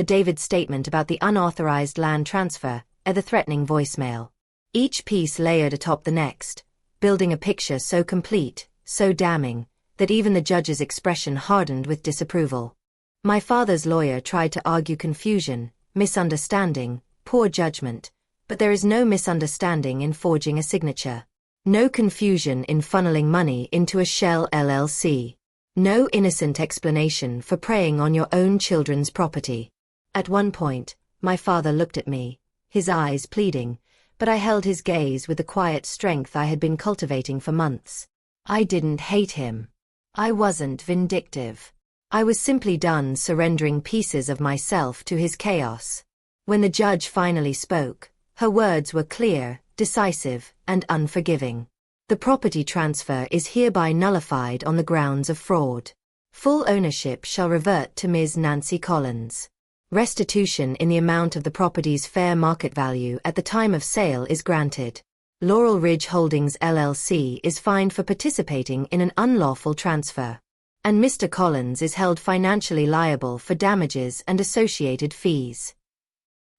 David's statement about the unauthorized land transfer, the threatening voicemail. Each piece layered atop the next, building a picture so complete, so damning, that even the judge's expression hardened with disapproval. My father's lawyer tried to argue confusion, misunderstanding, poor judgment, but there is no misunderstanding in forging a signature. No confusion in funneling money into a shell LLC. No innocent explanation for preying on your own children's property. At one point, my father looked at me, his eyes pleading, but I held his gaze with the quiet strength I had been cultivating for months. I didn't hate him. I wasn't vindictive. I was simply done surrendering pieces of myself to his chaos. When the judge finally spoke, her words were clear, decisive, and unforgiving. The property transfer is hereby nullified on the grounds of fraud. Full ownership shall revert to Ms. Nancy Collins. Restitution in the amount of the property's fair market value at the time of sale is granted. Laurel Ridge Holdings LLC is fined for participating in an unlawful transfer. And Mr. Collins is held financially liable for damages and associated fees.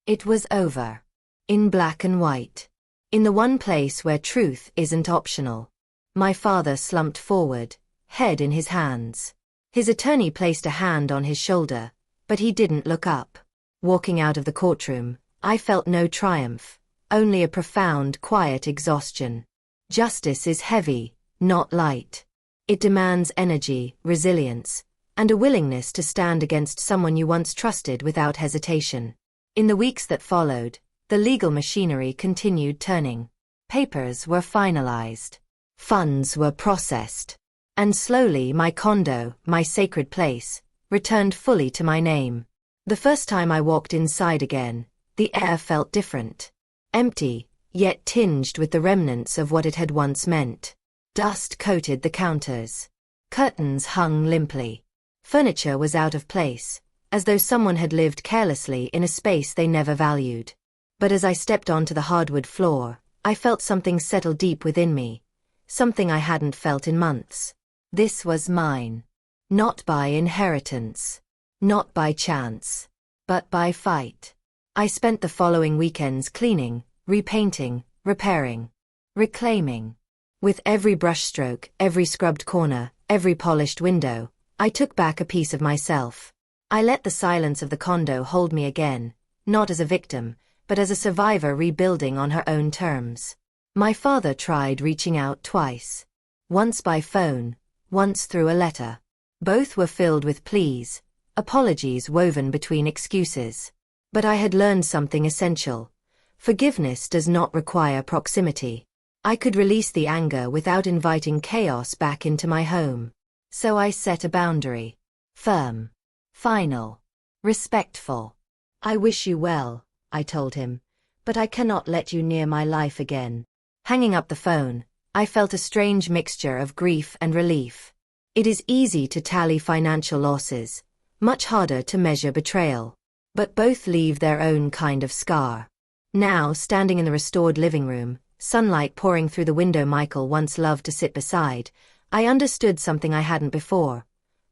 It was over. In black and white. In the one place where truth isn't optional. My father slumped forward, head in his hands. His attorney placed a hand on his shoulder, but he didn't look up. Walking out of the courtroom, I felt no triumph, only a profound, quiet exhaustion. Justice is heavy, not light. It demands energy, resilience, and a willingness to stand against someone you once trusted without hesitation. In the weeks that followed, the legal machinery continued turning. Papers were finalized. Funds were processed. And slowly my condo, my sacred place, returned fully to my name. The first time I walked inside again, the air felt different. Empty, yet tinged with the remnants of what it had once meant. Dust coated the counters. Curtains hung limply. Furniture was out of place, as though someone had lived carelessly in a space they never valued. But as I stepped onto the hardwood floor, I felt something settle deep within me, something I hadn't felt in months. This was mine. Not by inheritance. Not by chance. But by fight. I spent the following weekends cleaning, repainting, repairing, reclaiming. With every brushstroke, every scrubbed corner, every polished window, I took back a piece of myself. I let the silence of the condo hold me again, not as a victim, but as a survivor rebuilding on her own terms. My father tried reaching out twice. Once by phone, once through a letter. Both were filled with pleas, apologies woven between excuses. But I had learned something essential. Forgiveness does not require proximity. I could release the anger without inviting chaos back into my home. So I set a boundary. Firm. Final. Respectful. I wish you well, I told him, but I cannot let you near my life again. Hanging up the phone, I felt a strange mixture of grief and relief. It is easy to tally financial losses, much harder to measure betrayal. But both leave their own kind of scar. Now, standing in the restored living room, sunlight pouring through the window Michael once loved to sit beside, I understood something I hadn't before.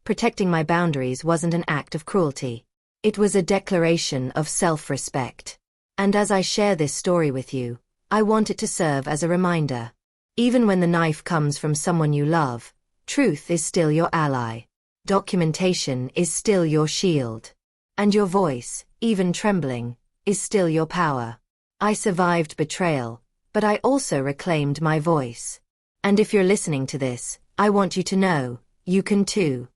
Protecting my boundaries wasn't an act of cruelty. It was a declaration of self-respect. And as I share this story with you, I want it to serve as a reminder. Even when the knife comes from someone you love, truth is still your ally. Documentation is still your shield. And your voice, even trembling, is still your power. I survived betrayal, but I also reclaimed my voice. And if you're listening to this, I want you to know, you can too.